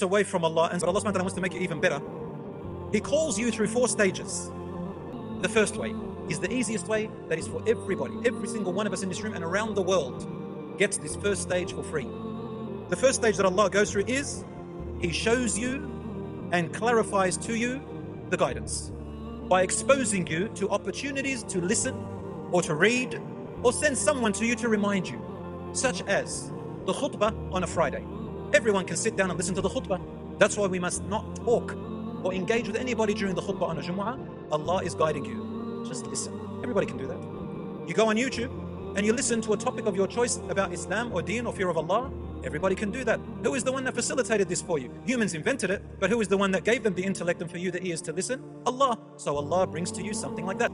away from Allah, and but Allah subhanahu wa ta'ala wants to make it even better. He calls you through 4 stages. The first way is the easiest way, that is for everybody. Every single one of us in this room and around the world gets this first stage for free. The first stage that Allah goes through is He shows you and clarifies to you the guidance by exposing you to opportunities to listen or to read or send someone to you to remind you, such as the khutbah on a Friday. Everyone can sit down and listen to the khutbah. That's why we must not talk or engage with anybody during the khutbah on a Jumu'ah. Allah is guiding you. Just listen. Everybody can do that. You go on YouTube and you listen to a topic of your choice about Islam or Deen or fear of Allah. Everybody can do that. Who is the one that facilitated this for you? Humans invented it, but who is the one that gave them the intellect and for you the ears to listen? Allah. So Allah brings to you something like that.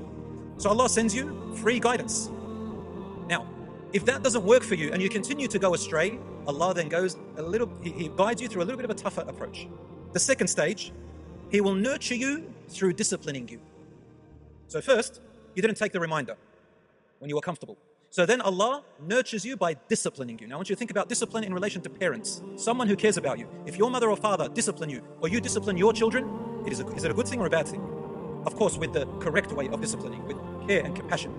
So Allah sends you free guidance. Now, if that doesn't work for you and you continue to go astray, Allah then goes He guides you through a little bit of a tougher approach. The second stage, He will nurture you through disciplining you. So first, you didn't take the reminder when you were comfortable. So then Allah nurtures you by disciplining you. Now I want you to think about discipline in relation to parents, someone who cares about you. If your mother or father discipline you, or you discipline your children, is it a good thing or a bad thing? Of course, with the correct way of disciplining, with care and compassion.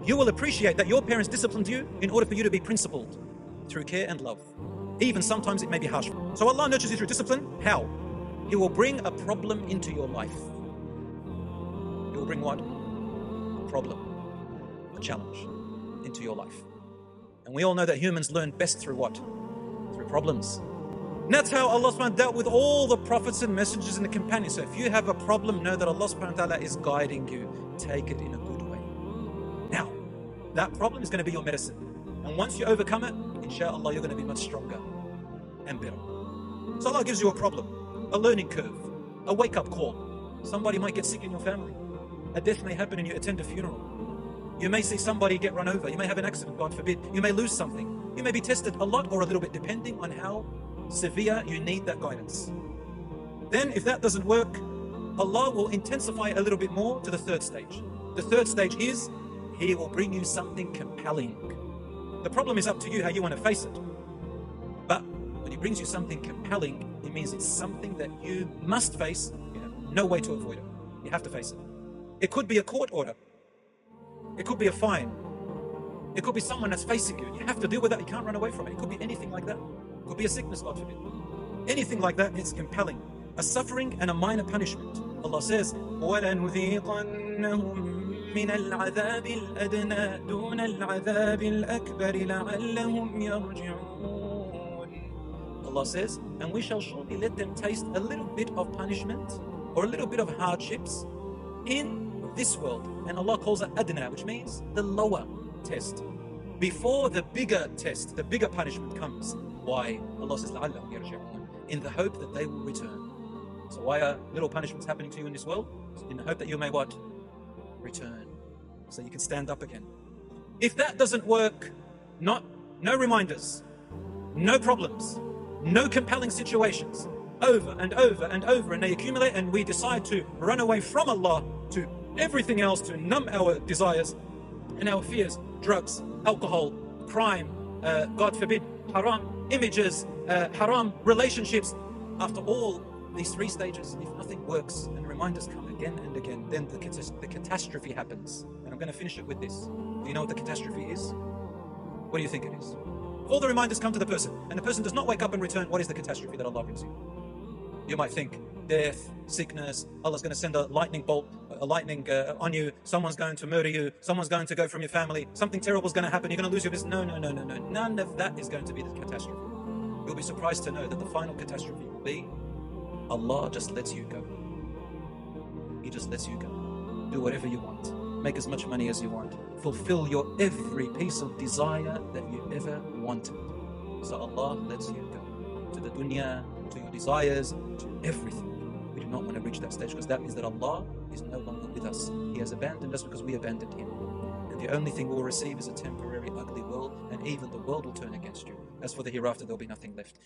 You will appreciate that your parents disciplined you in order for you to be principled through care and love. Even sometimes it may be harsh. So Allah nurtures you through discipline. How? He will bring a problem into your life. He will bring what? A problem, a challenge into your life. And we all know that humans learn best through what? Through problems. And that's how Allah subhanahu wa ta'ala dealt with all the prophets and messengers and the companions. So if you have a problem, know that Allah subhanahu wa ta'ala is guiding you. Take it in a good way. Now, that problem is going to be your medicine. And once you overcome it, inshallah, you're going to be much stronger and better. So Allah gives you a problem, a learning curve, a wake-up call. Somebody might get sick in your family. A death may happen and you attend a funeral. You may see somebody get run over. You may have an accident, God forbid. You may lose something. You may be tested a lot or a little bit, depending on how severe you need that guidance. Then, if that doesn't work, Allah will intensify a little bit more to the third stage. The third stage is He will bring you something compelling. The problem is up to you how you want to face it. But when He brings you something compelling, it means it's something that you must face. You have no way to avoid it. You have to face it. It could be a court order. It could be a fine. It could be someone that's facing you. You have to deal with that. You can't run away from it. It could be anything like that. It could be a sickness, God forbid. Anything like that is compelling. A suffering and a minor punishment. Allah says, وَلَنُذِيقَنَّهُم مِّنَ الْعَذَابِ الْأَدْنَى دُونَ الْعَذَابِ الْأَكْبَرِ لَعَلَّهُمْ يَرْجِعُونَ. Allah says, and we shall surely let them taste a little bit of punishment or a little bit of hardships in this world. And Allah calls it adna, which means the lower test, before the bigger test, the bigger punishment comes. Why? Allah says, لَعَلَّهُمْ يَرْجِعُونَ, in the hope that they will return. So why are little punishments happening to you in this world? In the hope that you may what? Return. So you can stand up again. If that doesn't work, no reminders, no problems, no compelling situations, over and over and over, and they accumulate, and we decide to run away from Allah to everything else, to numb our desires and our fears, drugs, alcohol, crime, God forbid, haram images, haram relationships. After all these 3 stages, if nothing works and reminders come again and again, then the catastrophe happens. And I'm going to finish it with this. Do you know what the catastrophe is? What do you think it is? All the reminders come to the person, and the person does not wake up and return. What is the catastrophe that Allah brings you? You might think death, sickness, Allah's going to send a lightning bolt, on you, someone's going to murder you, someone's going to go from your family, something terrible is going to happen, you're going to lose your business. No. None of that is going to be the catastrophe. You'll be surprised to know that the final catastrophe will be Allah just lets you go. He just lets you go. Do whatever you want. Make as much money as you want. Fulfill your every piece of desire that you ever wanted. So Allah lets you go. To the dunya, to your desires, to everything. We do not want to reach that stage, because that means that Allah is no longer with us. He has abandoned us because we abandoned Him. And the only thing we'll receive is a temporary, ugly world, and even the world will turn against you. As for the hereafter, there'll be nothing left.